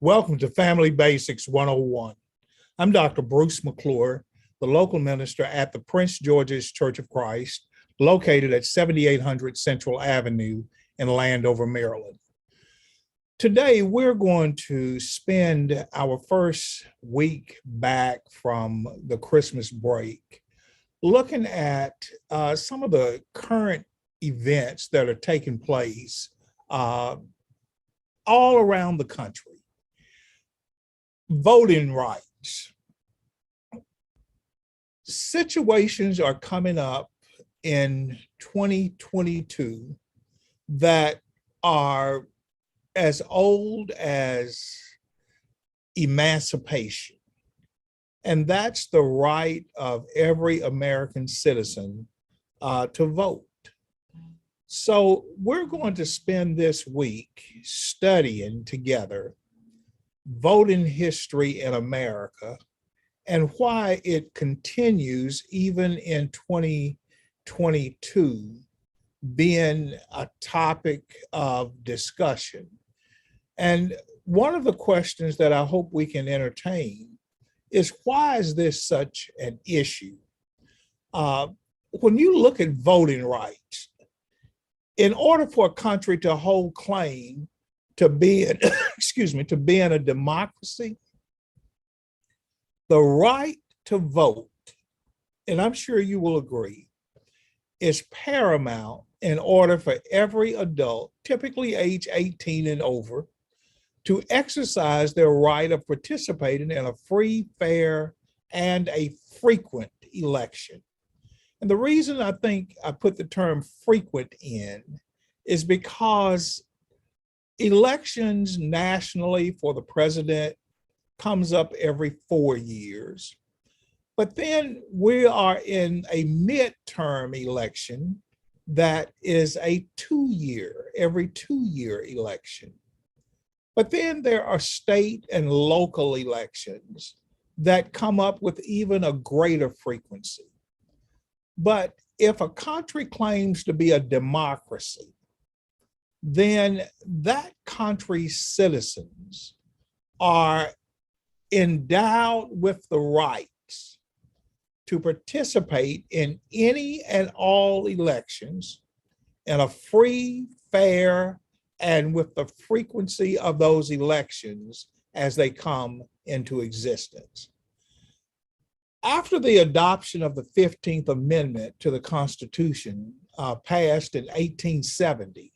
Welcome to Family Basics 101. I'm Dr. Bruce McClure, the local minister at the Prince George's Church of Christ, located at 7800 Central Avenue in Landover, Maryland. Today, we're going to spend our first week back from the Christmas break looking at some of the current events that are taking place all around the country. Voting rights. Situations are coming up in 2022 that are as old as emancipation. And that's the right of every American citizen to vote. So we're going to spend this week studying together voting history in America and why it continues even in 2022 being a topic of discussion. And one of the questions that I hope we can entertain is, why is this such an issue? When you look at voting rights, in order for a country to hold claim to be, to be in a democracy, the right to vote, and I'm sure you will agree, is paramount in order for every adult, typically age 18 and over, to exercise their right of participating in a free, fair, and a frequent election. And the reason I think I put the term frequent in is because elections nationally for the president comes up every 4 years. But then we are in a midterm election that is a every 2 year election. But then there are state and local elections that come up with even a greater frequency. But if a country claims to be a democracy, then that country's citizens are endowed with the rights to participate in any and all elections in a free, fair, and with the frequency of those elections as they come into existence. After the adoption of the 15th Amendment to the Constitution passed in 1870,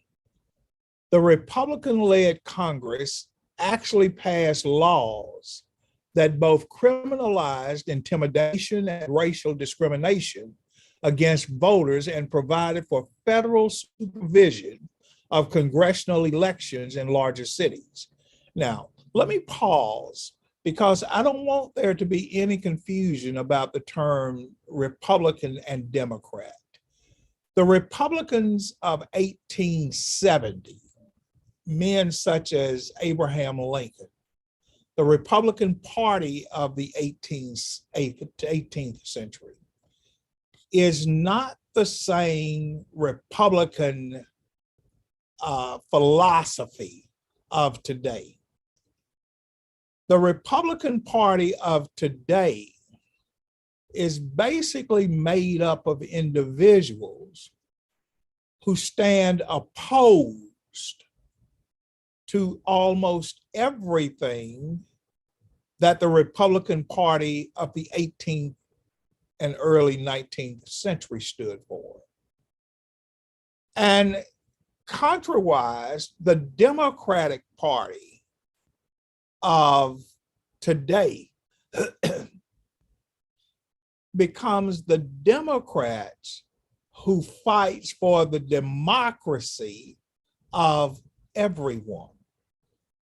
the Republican-led Congress actually passed laws that both criminalized intimidation and racial discrimination against voters and provided for federal supervision of congressional elections in larger cities. Now, let me pause, because I don't want there to be any confusion about the term Republican and Democrat. The Republicans of 1870, men such as Abraham Lincoln, the Republican Party of the 18th century, is not the same Republican philosophy of today. The Republican Party of today is basically made up of individuals who stand opposed to almost everything that the Republican Party of the 18th and early 19th century stood for. And contrariwise, the Democratic Party of today becomes the Democrats who fights for the democracy of everyone.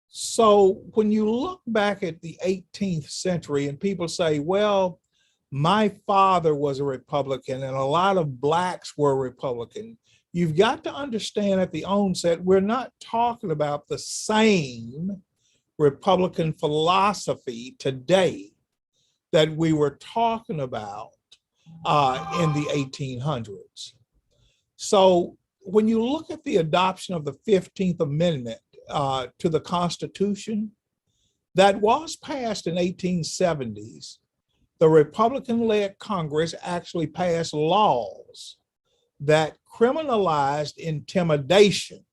So when you look back at the 18th century and people say, well, my father was a Republican and a lot of Blacks were Republican, you've got to understand at the onset, we're not talking about the same Republican philosophy today that we were talking about in the 1800s. So when you look at the adoption of the 15th Amendment to the Constitution, that was passed in 1870s, the Republican-led Congress actually passed laws that criminalized intimidation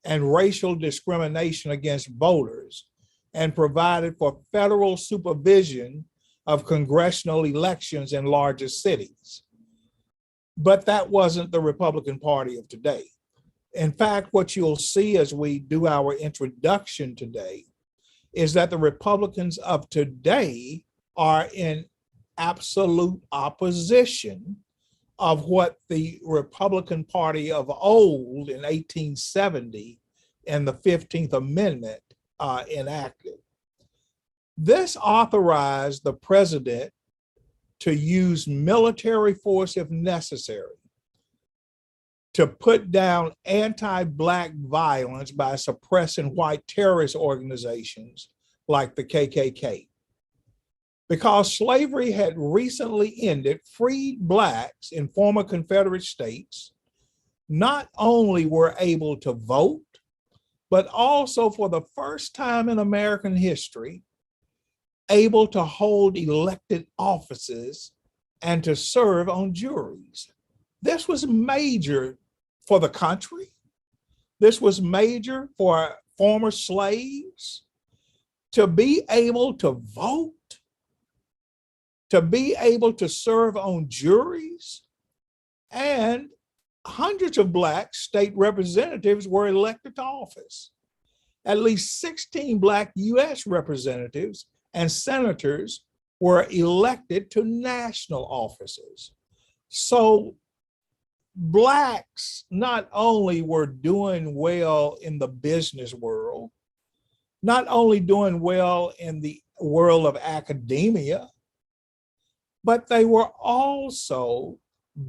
and racial discrimination against voters and provided for federal supervision of congressional elections in larger cities. But that wasn't the Republican Party of today. In fact, what you'll see as we do our introduction today is that the Republicans of today are in absolute opposition of what the Republican Party of old in 1870 and the 15th Amendment enacted. This authorized the president to use military force if necessary to put down anti-Black violence by suppressing white terrorist organizations like the KKK. Because slavery had recently ended, freed Blacks in former Confederate states not only were able to vote, but also for the first time in American history, able to hold elected offices and to serve on juries. This was major for the country. This was major for former slaves to be able to vote, to be able to serve on juries, and hundreds of Black state representatives were elected to office. At least 16 Black US representatives and senators were elected to national offices. So Blacks not only were doing well in the business world, not only doing well in the world of academia, but they were also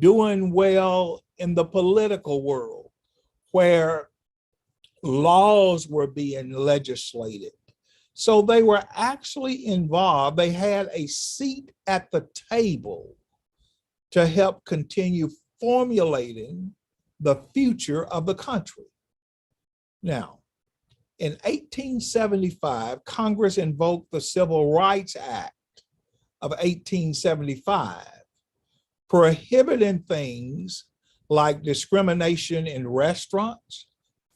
doing well in the political world, where laws were being legislated. So they were actually involved. They had a seat at the table to help continue formulating the future of the country. Now, in 1875, Congress invoked the Civil Rights Act of 1875, prohibiting things like discrimination in restaurants,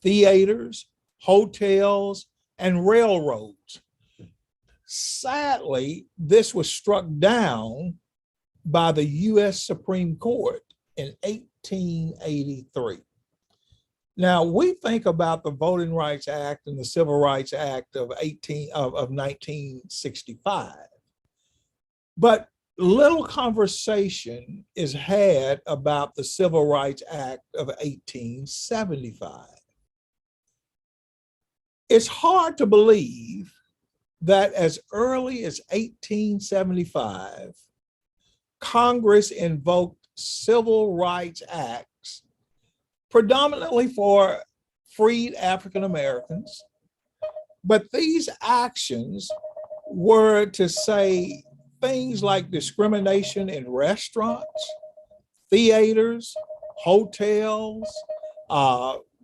theaters, hotels, and railroads. Sadly, this was struck down by the US Supreme Court in 1883. Now, we think about the Voting Rights Act and the Civil Rights Act of 1965, but little conversation is had about the Civil Rights Act of 1875. It's hard to believe that as early as 1875, Congress invoked civil rights acts predominantly for freed African Americans, but these actions were to say things like discrimination in restaurants, theaters, hotels,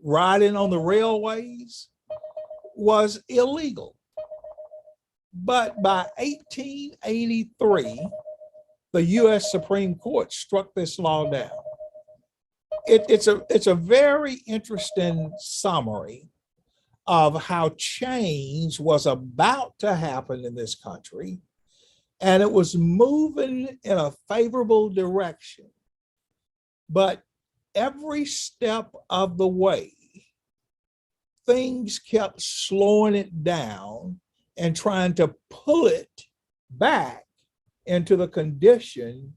riding on the railways was illegal. But by 1883, the US Supreme Court struck this law down. It's a very interesting summary of how change was about to happen in this country, and it was moving in a favorable direction. But every step of the way, things kept slowing it down and trying to pull it back into the condition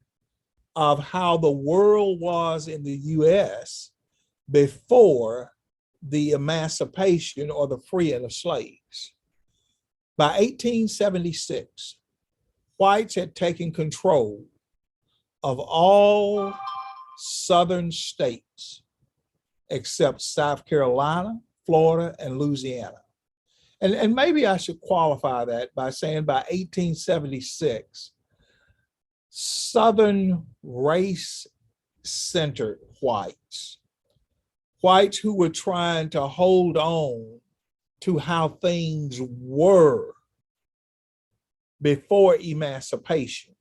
of how the world was in the US before the emancipation or the freeing of slaves. By 1876, whites had taken control of all southern states except South Carolina, Florida, and Louisiana. And maybe I should qualify that by saying by 1876, Southern race-centered whites who were trying to hold on to how things were before emancipation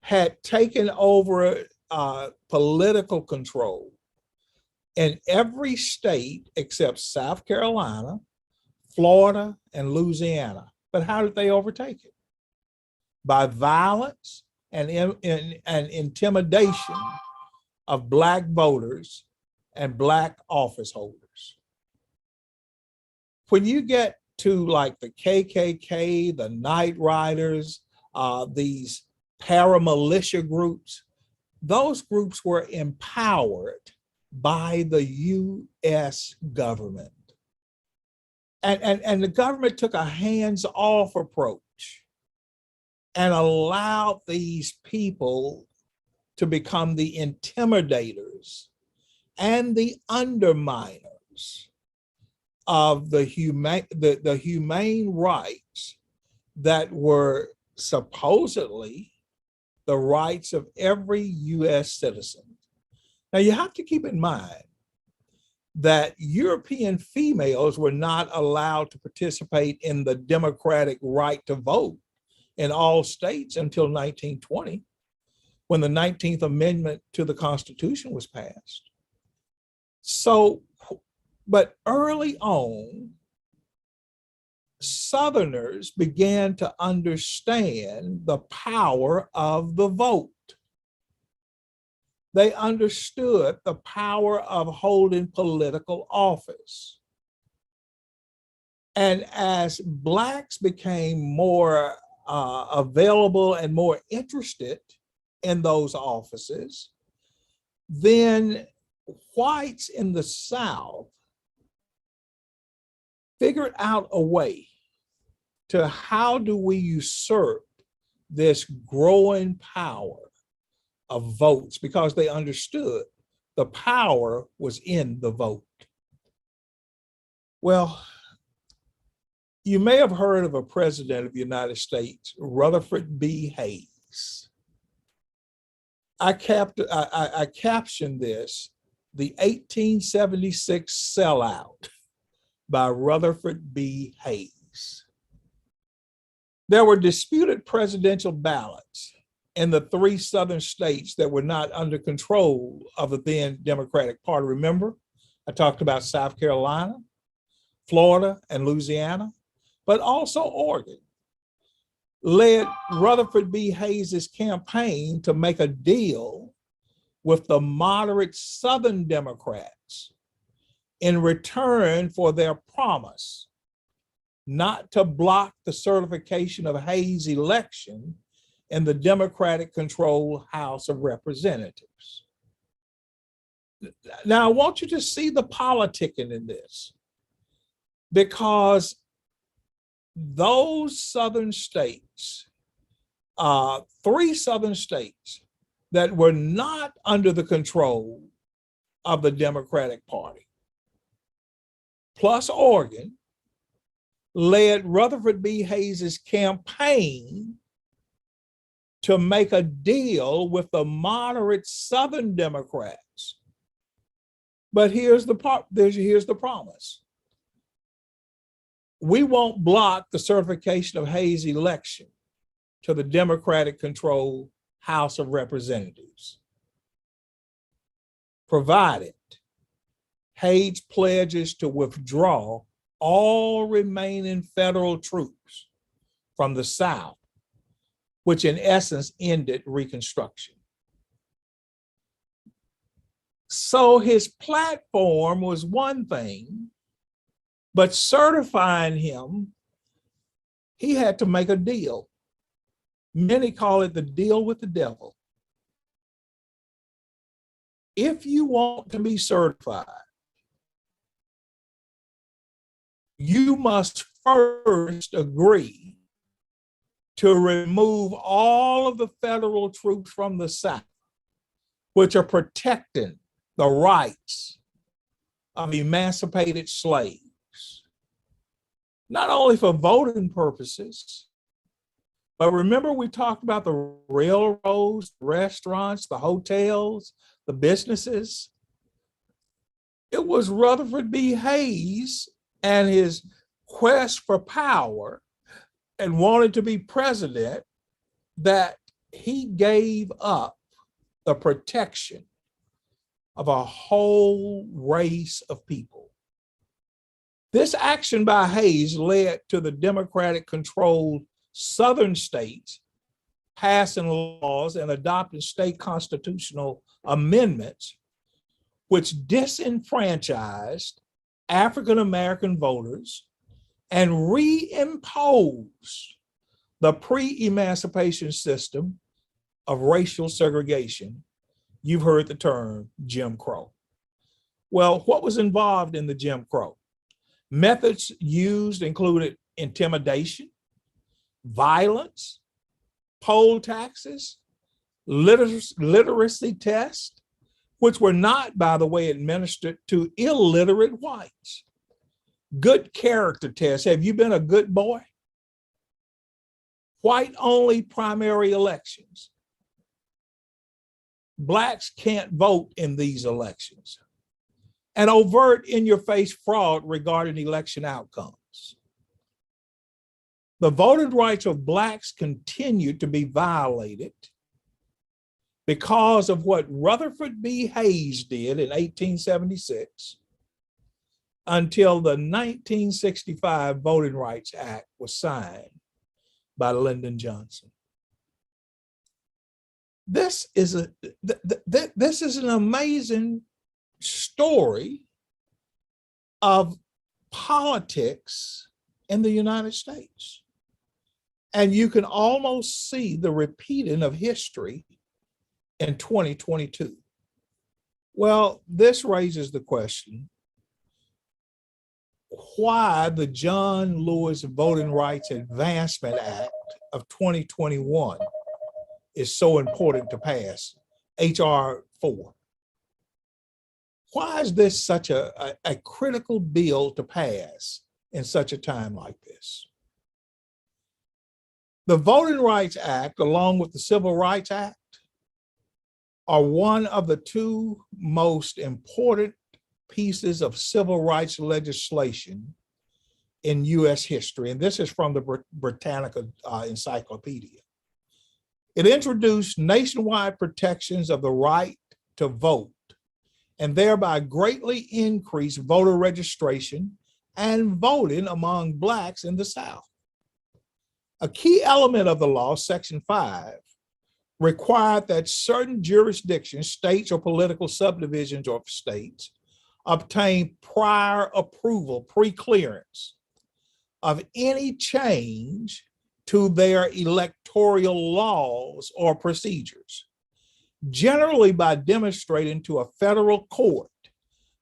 had taken over political control in every state except South Carolina, Florida, and Louisiana. But how did they overtake it? By violence and intimidation of Black voters and Black office holders. When you get to like the KKK, the Night Riders, these paramilitia groups, those groups were empowered by the US government. And the government took a hands-off approach and allowed these people to become the intimidators and the underminers of the humane rights that were supposedly the rights of every US citizen. Now you have to keep in mind that European females were not allowed to participate in the democratic right to vote in all states until 1920, when the 19th Amendment to the Constitution was passed. So, but early on, Southerners began to understand the power of the vote. They understood the power of holding political office. And as Blacks became more available and more interested in those offices, then whites in the South figured out a way to how do we usurp this growing power of votes, because they understood the power was in the vote. Well, you may have heard of a president of the United States, Rutherford B. Hayes. I captioned this, the 1876 sellout by Rutherford B. Hayes. There were disputed presidential ballots in the 3 Southern states that were not under control of the then Democratic Party. Remember, I talked about South Carolina, Florida, and Louisiana, but also Oregon led Rutherford B. Hayes' campaign to make a deal with the moderate Southern Democrats in return for their promise not to block the certification of Hayes' election in the Democratic-controlled House of Representatives. Now, I want you to see the politicking in this, because those Southern states, 3 Southern states that were not under the control of the Democratic Party, plus Oregon, led Rutherford B. Hayes' campaign to make a deal with the moderate Southern Democrats. But here's the promise. We won't block the certification of Hayes' election to the Democratic-controlled House of Representatives, provided Hayes pledges to withdraw all remaining federal troops from the South, which in essence ended Reconstruction. So his platform was one thing, but certifying him, he had to make a deal. Many call it the deal with the devil. If you want to be certified, you must first agree to remove all of the federal troops from the South, which are protecting the rights of emancipated slaves, not only for voting purposes, but remember we talked about the railroads, restaurants, the hotels, the businesses. It was Rutherford B. Hayes and his quest for power and wanted to be president that he gave up the protection of a whole race of people. This action by Hayes led to the Democratic-controlled southern states passing laws and adopting state constitutional amendments which disenfranchised African-American voters and reimposed the pre-emancipation system of racial segregation. You've heard the term Jim Crow. Well, what was involved in the Jim Crow? Methods used included intimidation, violence, poll taxes, literacy tests, which were not, by the way, administered to illiterate whites. Good character tests. Have you been a good boy? White-only primary elections. Blacks can't vote in these elections. And overt in-your-face fraud regarding election outcomes. The voting rights of Blacks continued to be violated because of what Rutherford B. Hayes did in 1876 until the 1965 Voting Rights Act was signed by Lyndon Johnson. This is an amazing story of politics in the United States. And you can almost see the repeating of history in 2022. Well, this raises the question, why the John Lewis Voting Rights Advancement Act of 2021 is so important to pass, H.R. 4. Why is this such a critical bill to pass in such a time like this? The Voting Rights Act, along with the Civil Rights Act, are one of the two most important pieces of civil rights legislation in US history. And this is from the Britannica Encyclopedia. It introduced nationwide protections of the right to vote and thereby greatly increased voter registration and voting among Blacks in the South. A key element of the law, Section 5, required that certain jurisdictions, states or political subdivisions of states, obtain prior approval, pre-clearance of any change to their electoral laws or procedures, generally by demonstrating to a federal court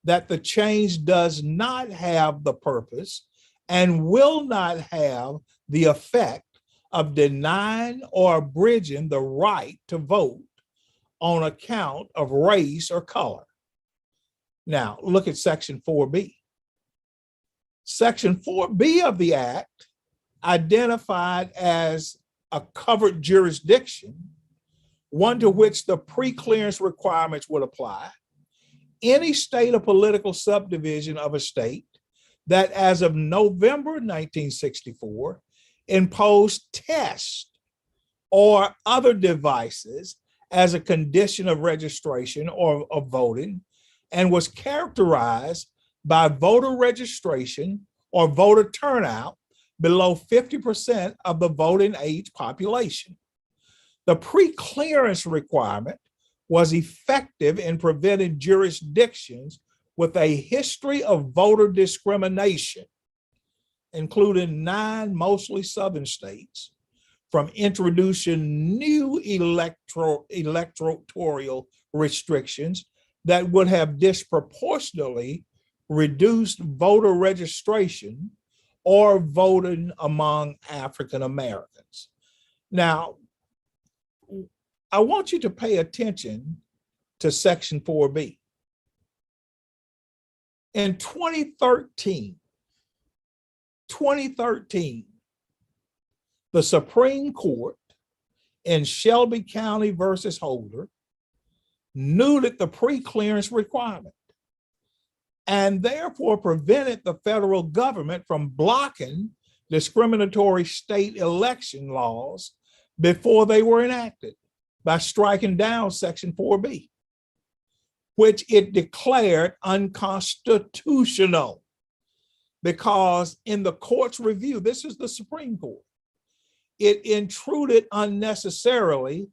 that the change does not have the purpose and will not have the effect of denying or abridging the right to vote on account of race or color. Now, look at Section 4B. Section 4B of the Act identified as a covered jurisdiction, one to which the pre-clearance requirements would apply, any state or political subdivision of a state that as of November 1964 imposed tests or other devices as a condition of registration or of voting and was characterized by voter registration or voter turnout below 50% of the voting age population. The pre-clearance requirement was effective in preventing jurisdictions with a history of voter discrimination, including 9 mostly southern states, from introducing new electoral restrictions that would have disproportionately reduced voter registration or voting among African Americans. Now, I want you to pay attention to Section 4B. In 2013, the Supreme Court in Shelby County versus Holder neutered the pre-clearance requirement and therefore prevented the federal government from blocking discriminatory state election laws before they were enacted by striking down Section 4B, which it declared unconstitutional because in the court's review, this is the Supreme Court, it intruded unnecessarily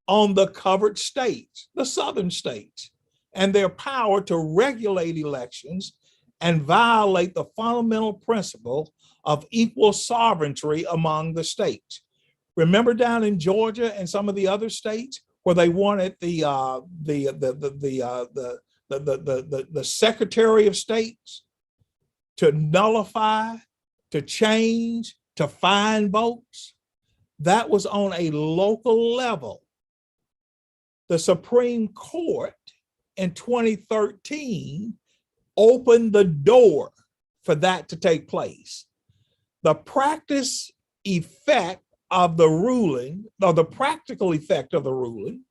on the covered states, the southern states, and their power to regulate elections and violate the fundamental principle of equal sovereignty among the states. Remember down in Georgia and some of the other states where they wanted the Secretary of States to nullify, to change, to find votes? That was on a local level. The Supreme Court in 2013 opened the door for that to take place. The practice effect of the ruling, or the practical effect of the ruling,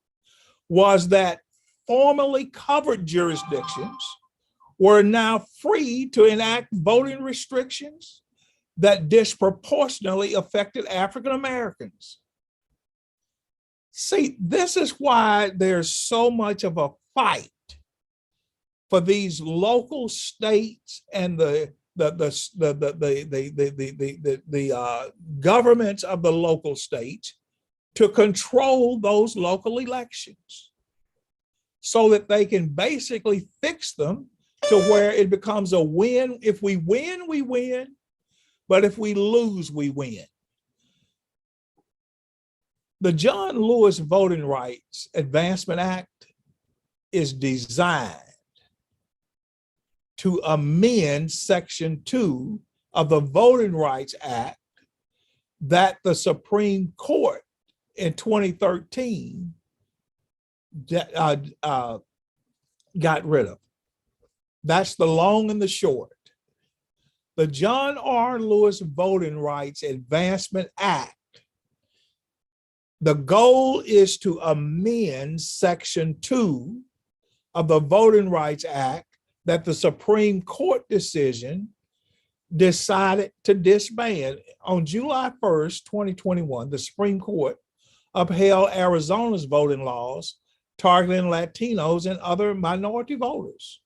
was that formerly covered jurisdictions were now free to enact voting restrictions that disproportionately affected African Americans. See, this is why there's so much of a fight for these local states and the governments of the local states to control those local elections so that they can basically fix them to where it becomes a win. If we win, we win. But if we lose, we win. The John Lewis Voting Rights Advancement Act is designed to amend Section 2 of the Voting Rights Act that the Supreme Court in 2013 got rid of. That's the long and the short. The John R. Lewis Voting Rights Advancement Act, the goal is to amend Section 2 of the Voting Rights Act that the Supreme Court decision decided to disband. On July 1st, 2021, the Supreme Court upheld Arizona's voting laws targeting Latinos and other minority voters.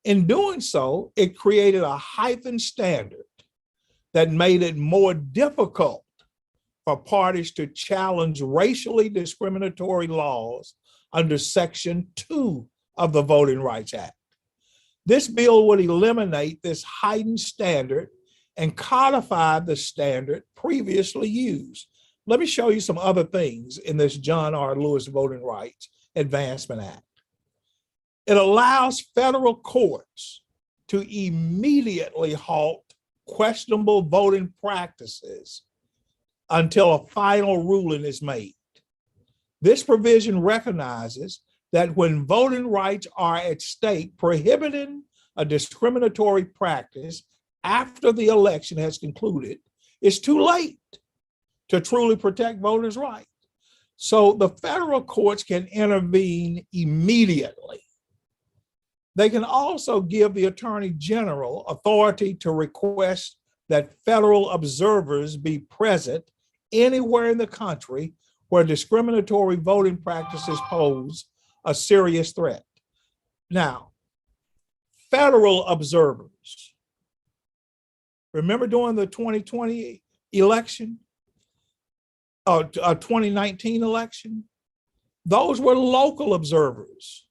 In doing so, it created a heightened standard that made it more difficult for parties to challenge racially discriminatory laws under Section 2 of the Voting Rights Act. This bill would eliminate this heightened standard and codify the standard previously used. Let me show you some other things in this John R. Lewis Voting Rights Advancement Act. It allows federal courts to immediately halt questionable voting practices until a final ruling is made. This provision recognizes that when voting rights are at stake, prohibiting a discriminatory practice after the election has concluded is too late to truly protect voters' rights. So the federal courts can intervene immediately. They can also give the Attorney General authority to request that federal observers be present anywhere in the country where discriminatory voting practices pose a serious threat. Now, federal observers, remember during the 2020 election, 2019 election, those were local observers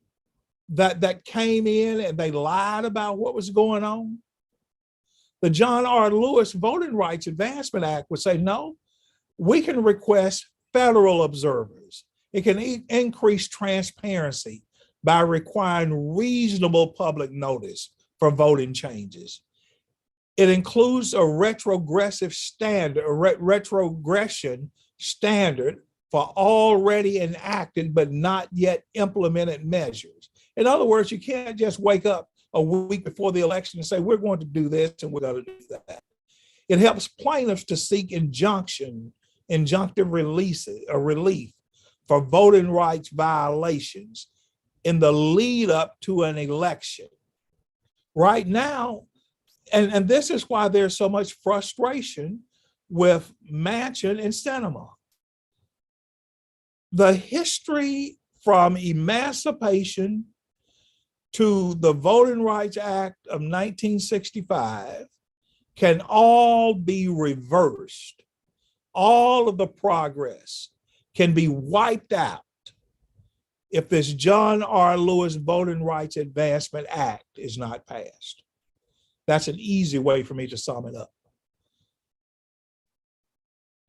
that came in and they lied about what was going on. The John R. Lewis Voting Rights Advancement Act would say, no, we can request federal observers. It can increase transparency by requiring reasonable public notice for voting changes. It includes a retrogression standard for already enacted but not yet implemented measures. In other words, you can't just wake up a week before the election and say, we're going to do this and we're going to do that. It helps plaintiffs to seek injunctive relief for voting rights violations in the lead up to an election. Right now, And this is why there's so much frustration with Manchin and Sinema. The history from emancipation to the Voting Rights Act of 1965 can all be reversed. All of the progress can be wiped out if this John R. Lewis Voting Rights Advancement Act is not passed. That's an easy way for me to sum it up.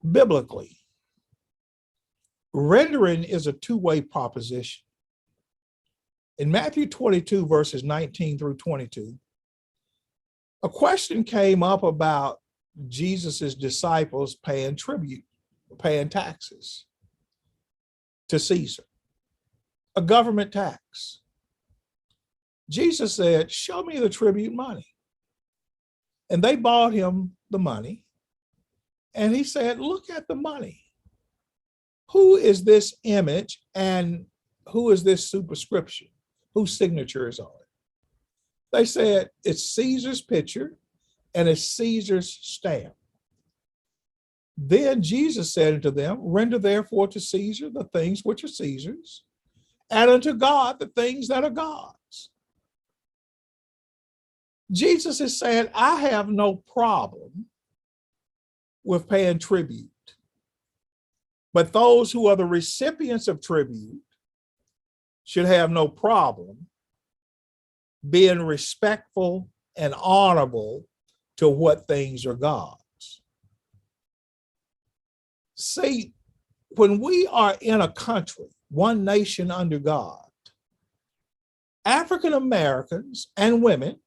Biblically, rendering is a two-way proposition. In Matthew 22, verses 19 through 22, a question came up about Jesus's disciples paying tribute, paying taxes to Caesar, a government tax. Jesus said, "Show me the tribute money." And they bought him the money. And he said, "Look at the money. Who is this image and who is this superscription? Whose signature is on it?" They said, "It's Caesar's picture and it's Caesar's stamp." Then Jesus said unto them, "Render therefore to Caesar the things which are Caesar's, and unto God the things that are God's." Jesus is saying, I have no problem with paying tribute, but those who are the recipients of tribute should have no problem being respectful and honorable to what things are God's. See, when we are in a country, one nation under God, African Americans and women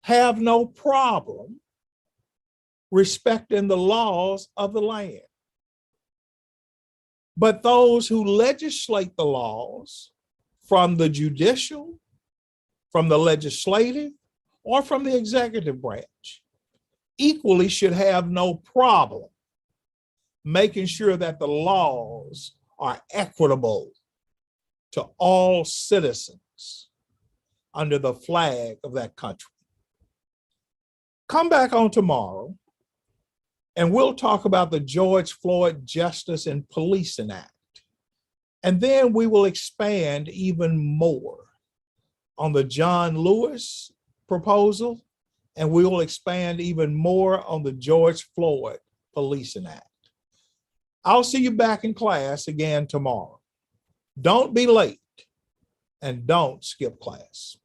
have no problem respecting the laws of the land. But those who legislate the laws, from the judicial, from the legislative, or from the executive branch, equally should have no problem making sure that the laws are equitable to all citizens under the flag of that country. Come back on tomorrow and we'll talk about the George Floyd Justice and Policing Act. And then we will expand even more on the John Lewis proposal, and we will expand even more on the George Floyd Policing Act. I'll see you back in class again tomorrow. Don't be late and don't skip class.